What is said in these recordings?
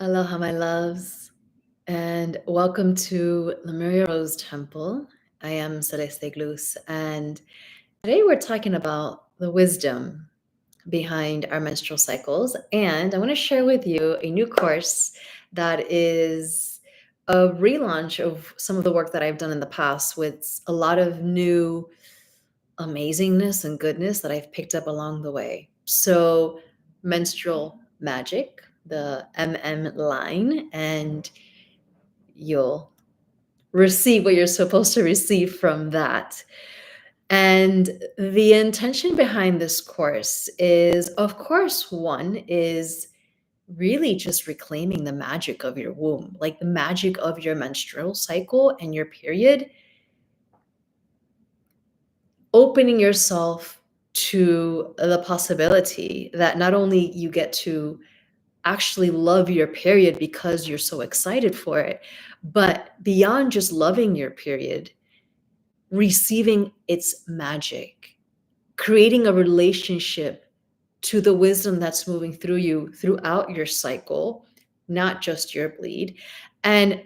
Aloha, my loves, and welcome to Lemuria Rose Temple. I am Celeste Glus, and today we're talking about the wisdom behind our menstrual cycles. And I want to share with you a new course that is a relaunch of some of the work that I've done in the past with a lot of new amazingness and goodness that I've picked up along the way. So, menstrual magic, the line, and you'll receive what you're supposed to receive from that. And the intention behind this course is, of course, one is really just reclaiming the magic of your womb, like the magic of your menstrual cycle and your period, opening yourself to the possibility that not only you get to actually love your period because you're so excited for it, but beyond just loving your period, receiving its magic, creating a relationship to the wisdom that's moving through you throughout your cycle, not just your bleed, and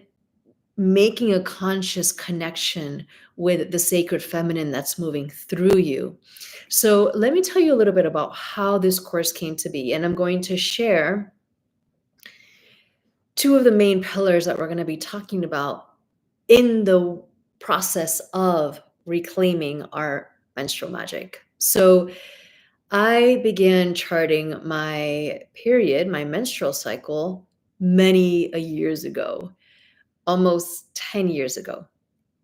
making a conscious connection with the sacred feminine that's moving through you. So, let me tell you a little bit about how this course came to be. And I'm going to share two of the main pillars that we're going to be talking about in the process of reclaiming our menstrual magic. So, I began charting my period, my menstrual cycle, many a years ago, almost 10 years ago.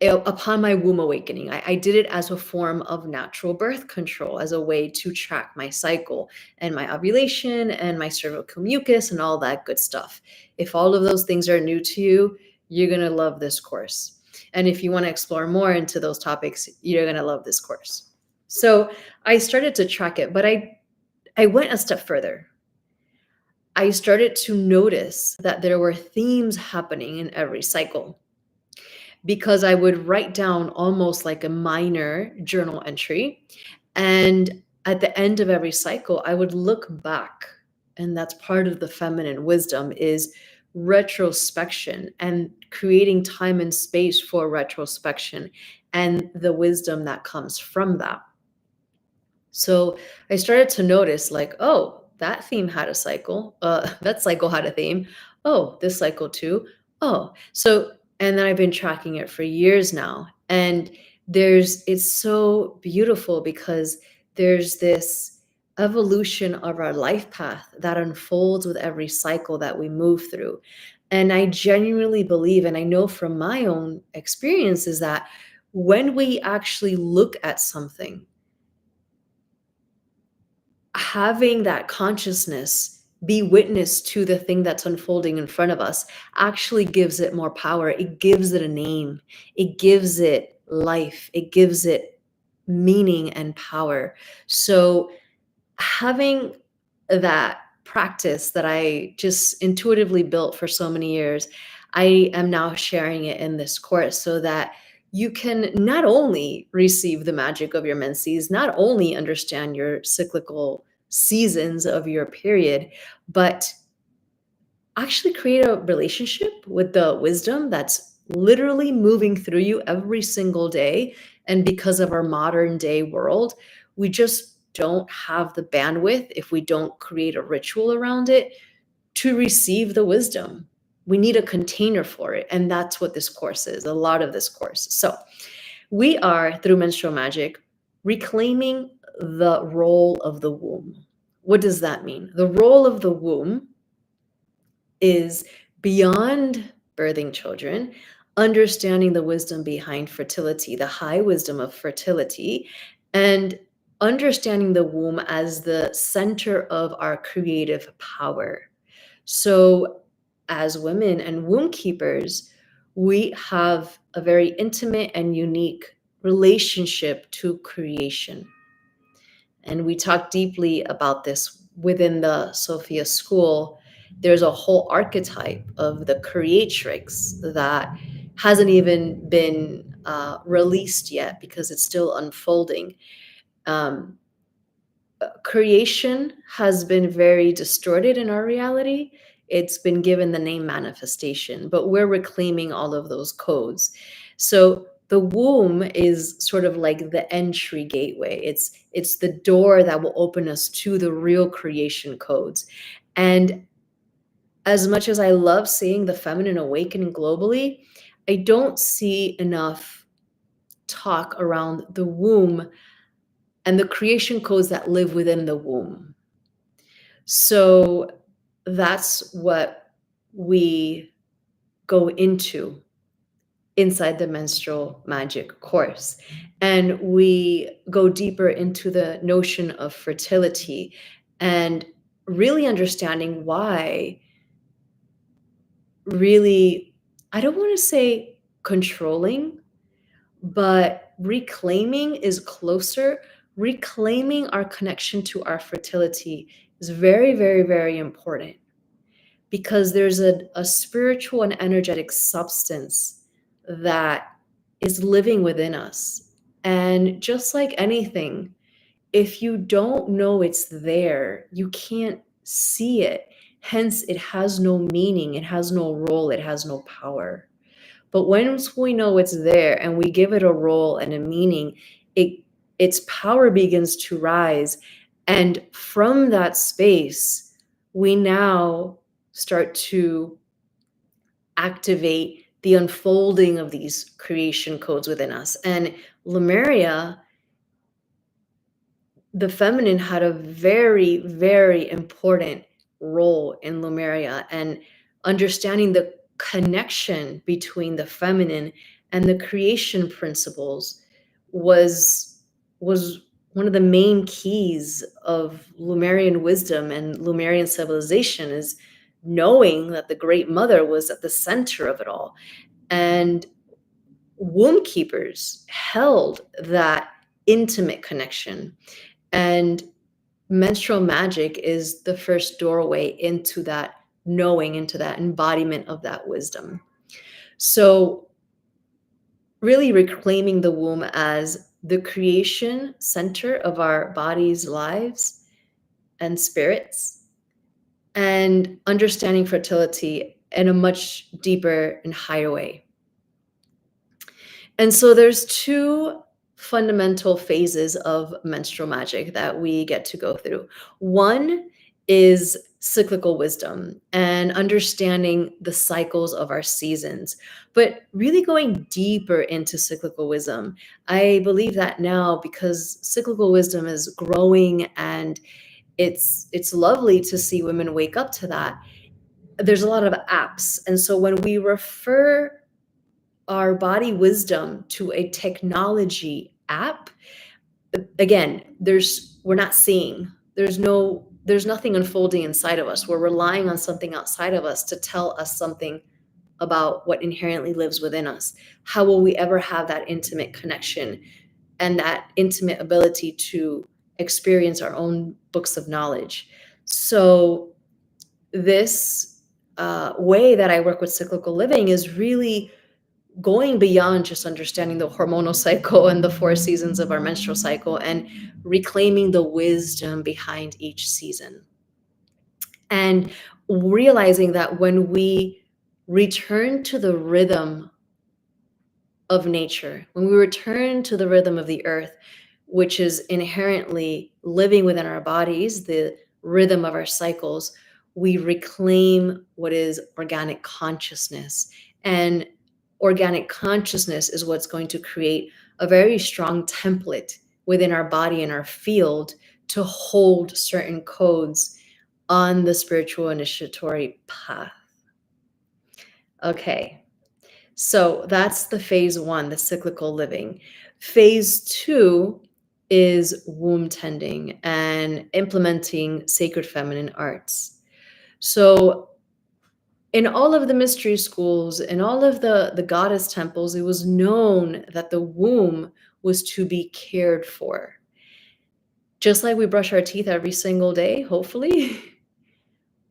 Upon my womb awakening, I did it as a form of natural birth control, as a way to track my cycle and my ovulation and my cervical mucus and all that good stuff. If all of those things are new to you, you're going to love this course. And if you want to explore more into those topics, you're going to love this course. So I started to track it, but I went a step further. I started to notice that there were themes happening in every cycle because I would write down almost like a minor journal entry. And at the end of every cycle, I would look back. And that's part of the feminine wisdom is retrospection and creating time and space for retrospection and the wisdom that comes from that. So I started to notice like, oh, that theme had a cycle. That cycle had a theme. Oh, this cycle too. Oh, so and then I've been tracking it for years now. And it's so beautiful because there's this evolution of our life path that unfolds with every cycle that we move through. And I genuinely believe, and I know from my own experiences that when we actually look at something, having that consciousness be witness to the thing that's unfolding in front of us actually gives it more power. It gives it a name. It gives it life. It gives it meaning and power. So, having that practice that I just intuitively built for so many years, I am now sharing it in this course so that you can not only receive the magic of your menses, not only understand your cyclical seasons of your period, but actually create a relationship with the wisdom that's literally moving through you every single day. And because of our modern day world, we just don't have the bandwidth if we don't create a ritual around it to receive the wisdom. We need a container for it. And that's what this course is, a lot of this course. So we are, through menstrual magic, reclaiming the role of the womb. What does that mean? The role of the womb is beyond birthing children, understanding the wisdom behind fertility, the high wisdom of fertility, and understanding the womb as the center of our creative power. So, as women and womb keepers, we have a very intimate and unique relationship to creation. And we talk deeply about this within the Sophia school. There's a whole archetype of the creatrix that hasn't even been released yet because it's still unfolding. Um, Creation has been very distorted in our reality. It's been given the name manifestation, but we're reclaiming all of those codes. So the womb is sort of like the entry gateway. It's the door that will open us to the real creation codes. And as much as I love seeing the feminine awakening globally, I don't see enough talk around the womb and the creation codes that live within the womb. So that's what we go into inside the menstrual magic course. And we go deeper into the notion of fertility and really understanding why, really, I don't want to say controlling, but reclaiming is closer. Reclaiming our connection to our fertility is very, very, very important, because there's a spiritual and energetic substance that is living within us. And just like anything, if you don't know it's there, you can't see it. Hence, it has no meaning, it has no role, it has no power. But once we know it's there and we give it a role and a meaning, it its power begins to rise. And from that space, we now start to activate the unfolding of these creation codes within us. And Lemuria, the feminine had a very, very important role in Lemuria, and understanding the connection between the feminine and the creation principles was one of the main keys of Lemurian wisdom and Lemurian civilization, is knowing that the Great Mother was at the center of it all. And womb keepers held that intimate connection. And menstrual magic is the first doorway into that knowing, into that embodiment of that wisdom. So, really reclaiming the womb as the creation center of our bodies, lives, and spirits, and understanding fertility in a much deeper and higher way. And so there's two fundamental phases of menstrual magic that we get to go through. One is cyclical wisdom and understanding the cycles of our seasons, but really going deeper into cyclical wisdom. I believe that now, because cyclical wisdom is growing, and it's lovely to see women wake up to that. There's a lot of apps. And so when we refer our body wisdom to a technology app, again, we're not seeing, there's nothing unfolding inside of us. We're relying on something outside of us to tell us something about what inherently lives within us. How will we ever have that intimate connection and that intimate ability to experience our own books of knowledge? So this way that I work with cyclical living is really going beyond just understanding the hormonal cycle and the 4 seasons of our menstrual cycle, and reclaiming the wisdom behind each season. And realizing that when we return to the rhythm of nature, when we return to the rhythm of the earth, which is inherently living within our bodies, the rhythm of our cycles, we reclaim what is organic consciousness. And organic consciousness is what's going to create a very strong template within our body and our field to hold certain codes on the spiritual initiatory path. Okay, so that's the phase one, the cyclical living. Phase two is womb tending and implementing sacred feminine arts. So in all of the mystery schools, in all of the goddess temples, it was known that the womb was to be cared for. Just like we brush our teeth every single day, hopefully,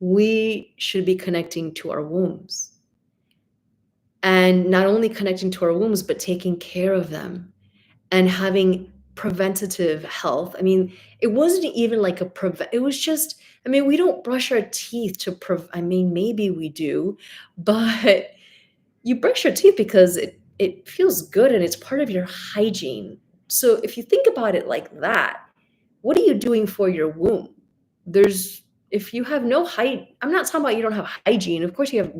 we should be connecting to our wombs. And not only connecting to our wombs, but taking care of them and having preventative health. I mean, it wasn't even like it was just I mean, we don't brush our teeth I mean, maybe we do, but you brush your teeth because it feels good and it's part of your hygiene. So if you think about it like that, what are you doing for your womb? There's if you have no height, I'm not talking about you don't have hygiene. Of course you have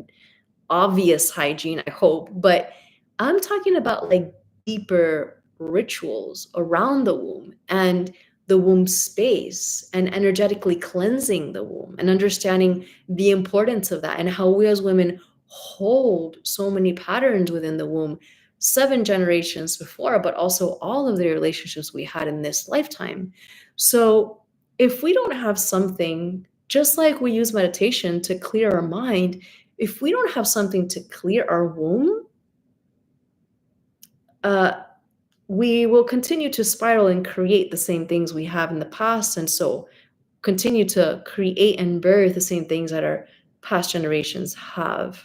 obvious hygiene, I hope, but I'm talking about like deeper rituals around the womb and the womb space and energetically cleansing the womb and understanding the importance of that and how we as women hold so many patterns within the womb 7 generations before, but also all of the relationships we had in this lifetime. So if we don't have something, just like we use meditation to clear our mind, if we don't have something to clear our womb, uh, we will continue to spiral and create the same things we have in the past. And so continue to create and birth the same things that our past generations have.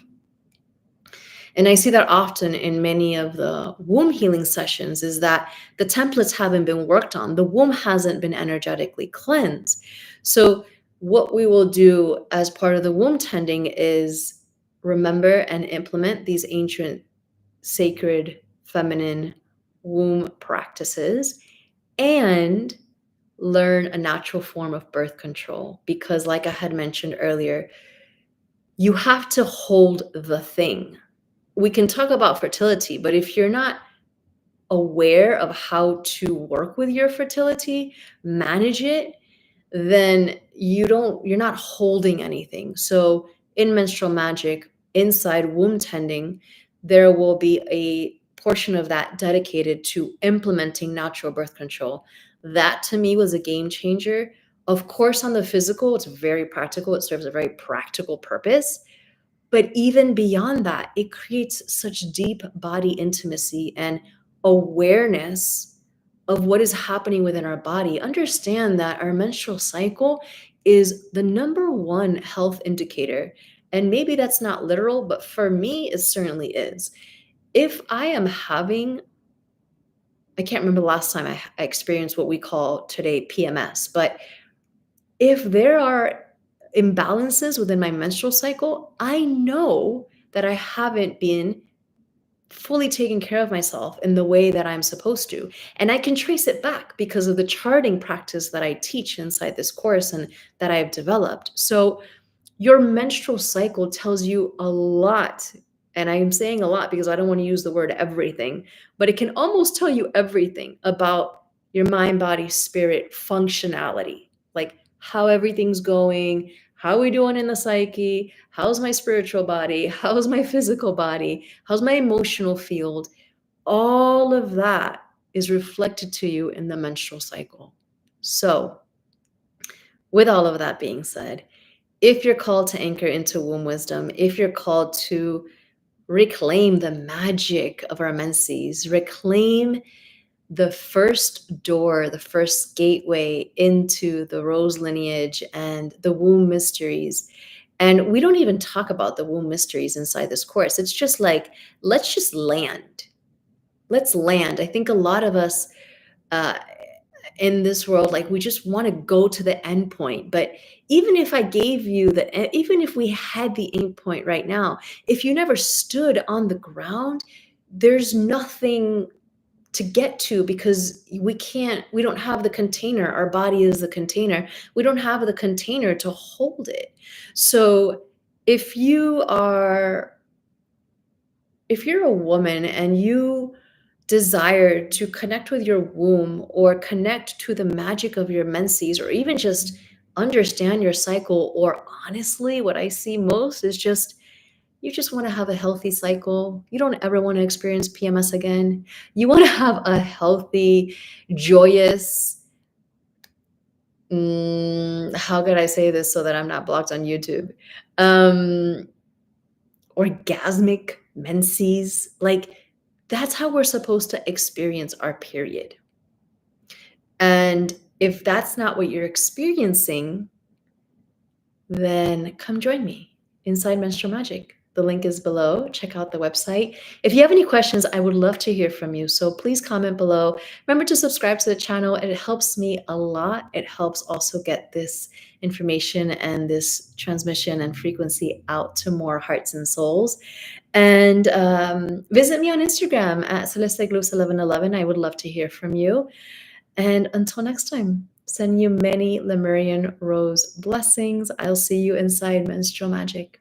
And I see that often in many of the womb healing sessions is that the templates haven't been worked on. The womb hasn't been energetically cleansed. So what we will do as part of the womb tending is remember and implement these ancient sacred feminine womb practices and learn a natural form of birth control because like I had mentioned earlier, you have to hold the thing. We can talk about fertility, but if you're not aware of how to work with your fertility, manage it, then you're not holding anything. So in menstrual magic, inside womb tending, there will be a portion of that dedicated to implementing natural birth control. That to me was a game changer. Of course, on the physical, it's very practical. It serves a very practical purpose. But even beyond that, it creates such deep body intimacy and awareness of what is happening within our body. Understand that our menstrual cycle is the number one health indicator. And maybe that's not literal, but for me, it certainly is. If I am having, I can't remember the last time I experienced what we call today PMS, but if there are imbalances within my menstrual cycle, I know that I haven't been fully taking care of myself in the way that I'm supposed to. And I can trace it back because of the charting practice that I teach inside this course and that I've developed. So your menstrual cycle tells you a lot. And I'm saying a lot because I don't want to use the word everything, but it can almost tell you everything about your mind, body, spirit functionality, like how everything's going, how are we doing in the psyche, how's my spiritual body, how's my physical body, how's my emotional field. All of that is reflected to you in the menstrual cycle. So, with all of that being said, if you're called to anchor into womb wisdom, if you're called to reclaim the magic of our menses, reclaim the first door, the first gateway into the rose lineage and the womb mysteries. And we don't even talk about the womb mysteries inside this course. It's just like, let's just land. Let's land. I think a lot of us uh, in this world, like we just want to go to the end point. But even if I gave you even if we had the end point right now, if you never stood on the ground, there's nothing to get to because we don't have the container. Our body is the container. We don't have the container to hold it. So if you are if you're a woman and you desire to connect with your womb or connect to the magic of your menses or even just understand your cycle, or honestly what I see most is just you just want to have a healthy cycle. You don't ever want to experience PMS again. You want to have a healthy, joyous, how could I say this so that I'm not blocked on YouTube? Um, Orgasmic menses. Like, that's how we're supposed to experience our period. And if that's not what you're experiencing, then come join me inside Menstrual Magic. The link is below. Check out the website. If you have any questions, I would love to hear from you. So please comment below. Remember to subscribe to the channel. It helps me a lot. It helps also get this information and this transmission and frequency out to more hearts and souls. And visit me on Instagram at celesteglows1111. I would love to hear from you. And until next time, send you many Lemurian rose blessings. I'll see you inside Menstrual Magic.